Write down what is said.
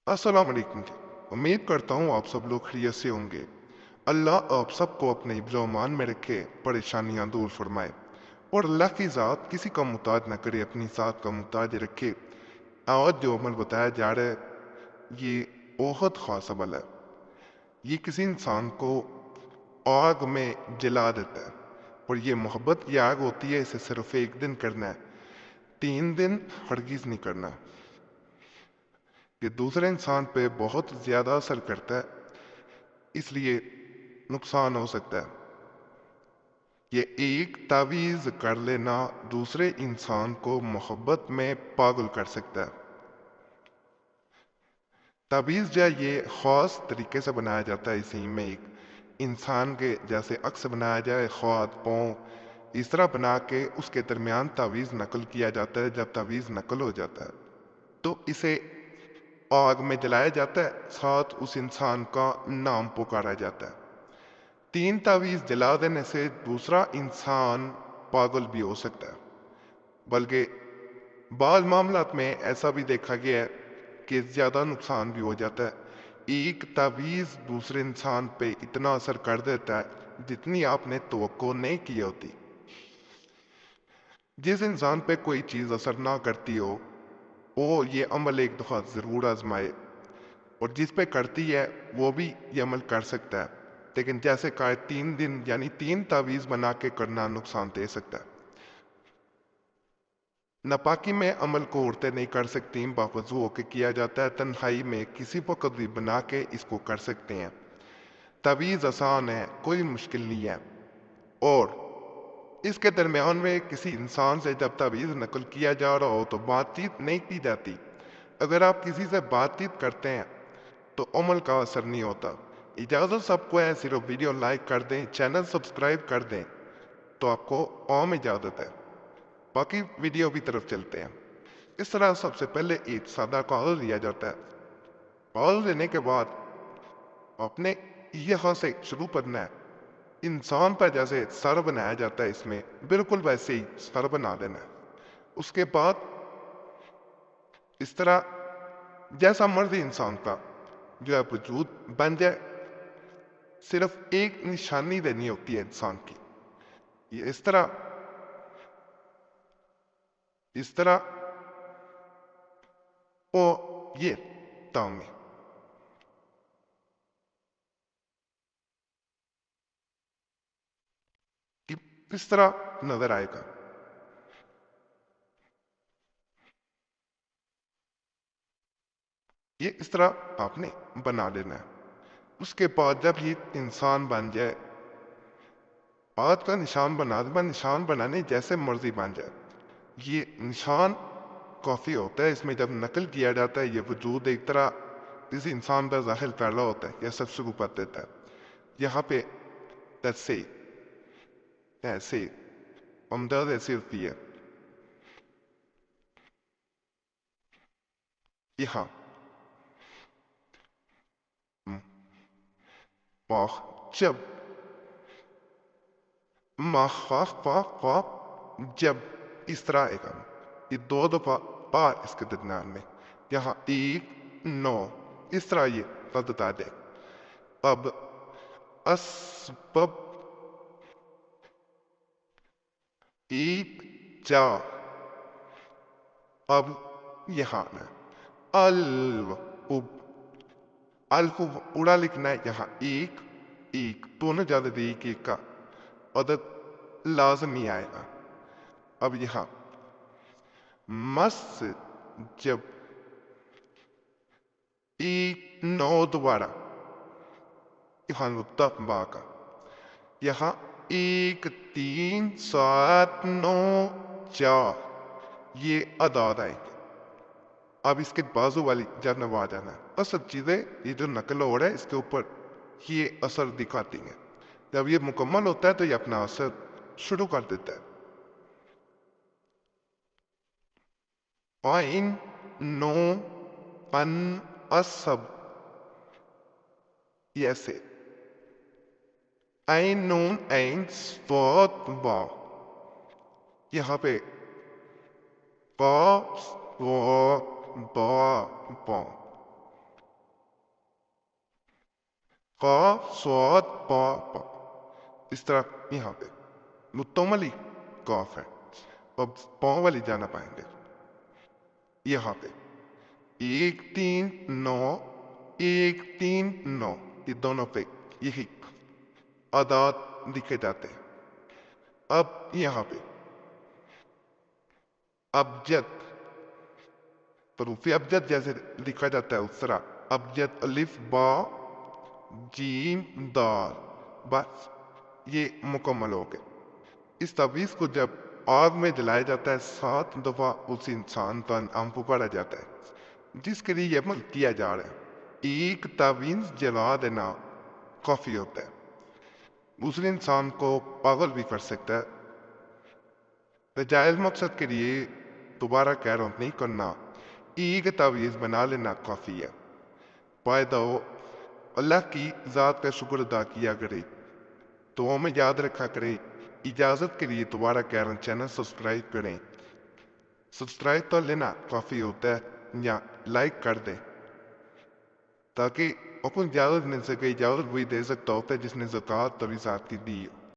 अस्सलाम वालेकुम जी। उम्मीद करता हूँ आप सब लोग खैरियत से होंगे। अल्लाह आप सबको अपने हिफ्ज़-ओ-अमान में रखे, परेशानियाँ दूर फरमाए और अल्लाह की ज़ात किसी का मुहताज न करे, अपनी ज़ात का मुहताज रखे। आज जो अमल बताया जा रहा है, ये बहुत ख़ास अमल है। ये किसी इंसान को आग में जला देता है और ये मोहब्बत की आग होती है, इसे सिर्फ एक दिन करना है, 3 दिन हरगिज़ नहीं करना। ये दूसरे इंसान पे बहुत ज़्यादा असर करता है, इसलिए नुकसान हो सकता है। ये एक तावीज़ कर लेना दूसरे इंसान को मोहब्बत में पागल कर सकता है। तावीज़ जो है ये ख़ास तरीके से बनाया जाता है, इसी में एक इंसान के जैसे अक्स बनाया जाए, हाथ पाँव इस तरह बना के उसके दरमियान तावीज़ नकल किया जाता है। जब तावीज़ नकल हो जाता है तो इसे आग में जलाया जाता है, साथ उस इंसान का नाम पुकारा जाता है। 3 तावीज़ जला देने से दूसरा इंसान पागल भी हो सकता है, बल्कि बाज़ मामलात में ऐसा भी देखा गया है कि ज़्यादा नुकसान भी हो जाता है। एक तावीज़ दूसरे इंसान पे इतना असर कर देता है जितनी आपने तवक्को नहीं की होती। जिस इंसान पे कोई चीज़ असर ना करती हो, वो ये अमल एक दफ़ा ज़रूर आजमाए, और जिस पे करती है वो भी ये अमल कर सकता है। लेकिन जैसे कहा 3 दिन यानी 3 तावीज़ बना के करना नुकसान दे सकता है। नापाकी में अमल को औरतें नहीं कर सकती, बावजूद होके किया जाता है। तन्हाई में किसी वक्त भी बना के इसको कर सकते हैं। तावीज़ आसान है, कोई मुश्किल नहीं है। और इसके दरमियान में किसी इंसान से जब तावीज़ नकल किया जा रहा हो तो बातचीत नहीं की जाती। अगर आप किसी से बातचीत करते हैं तो अमल का असर नहीं होता। इजाज़त सबको है, सिर्फ वीडियो लाइक कर दें, चैनल सब्सक्राइब कर दें तो आपको आम इजाज़त है। बाकी वीडियो की तरफ चलते हैं। इस तरह सबसे पहले एक सादा कागज़ लिया जाता है। कागज़ लेने के बाद आपने यहाँ से शुरू करना है। इंसान पर जैसे सर बनाया जाता है, इसमें बिल्कुल वैसे ही सर बना देना है। उसके बाद इस तरह जैसा मर्जी इंसान का जो है वजूद बन जाए, सिर्फ एक निशानी देनी होती है इंसान की। ये इस तरह ओ ये तामी इस तरह नजर आएगा। ये इस तरह आपने बना लेना है। उसके बाद जब ये इंसान बन जाए, हाथ का निशान बना दे, निशान बनाने जैसे मर्जी बन जाए। ये निशान काफ़ी होता है। इसमें जब नकल किया जाता है, ये वजूद एक तरह किसी इंसान पर जाहिर कर रहा होता है, यह सब शुरू कर देता है। यहाँ पे ऐसे ऐसे हमदर्द ऐसी होती है। यहाँ वाह जब जब इस तरह आएगा, ये 2 दफा बार इसके दरमियान में, यहाँ 1 9 इस तरह ये रद्द आ जाए। अब असबब एक जा, अब यहाँ आना अल्व उब, अल को उड़ा लिखना है। यहाँ एक एक दोनों ज्यादा दे, एक का अदद लाजमी आएगा। अब यहाँ मस जब एक 9 दोबारा यहाँ तक बाका, यहाँ 1 3 7 9 4 ये अदाद आएंगे। अब इसके बाजू वाली जब नवा जाना है, असल चीजें ये जो नकल हो रहा है इसके ऊपर ये असर दिखाती हैं। जब ये मुकम्मल होता है तो ये अपना असर शुरू कर देता है। आइन नो अन असब, ये ऐसे आइन नून आइन स्वाद बा, यहाँ पे बा स्वाद बा बा, قاف صاد پا پا، اس طرح یہاں پہ متم والی قاف ہے، اب پا والی جانا پائیں گے یہاں پہ 1 3 9 1 3 9، یہ دونوں پہ یہی عداد لکھے جاتے ہیں۔ اب یہاں پہ ابجد، حروف ابجد جیسے لکھا جاتا ہے اس طرح ابجد الف با جیم دال، بس یہ مکمل ہو گئے۔ اس تعویذ کو جب آگ میں جلایا جاتا ہے 7 دفعہ اس انسان پر نام پکارا جاتا ہے جس کے لیے یہ عمل کیا جا رہا ہے۔ ایک تعویذ جلا دینا کافی ہوتا ہے، دوسرے انسان کو پاگل بھی کر سکتا ہے۔ جائز مقصد کے لیے دوبارہ کیرم نہیں کرنا، ایک تعویذ بنا لینا کافی ہے۔ فائدہ ہو اللہ کی ذات کا شکر ادا کیا کرے، دعاؤں میں یاد رکھا کرے۔ اجازت کے لیے دوبارہ کیرن چینل سبسکرائب کریں، سبسکرائب تو لینا کافی ہوتا ہے، یا لائک کر دیں تاکہ اپن اجازت مل سکے۔ اجازت وہی دے سکتا ہوتا ہے جس نے زکوٰۃ تعویذات کی دی ہو۔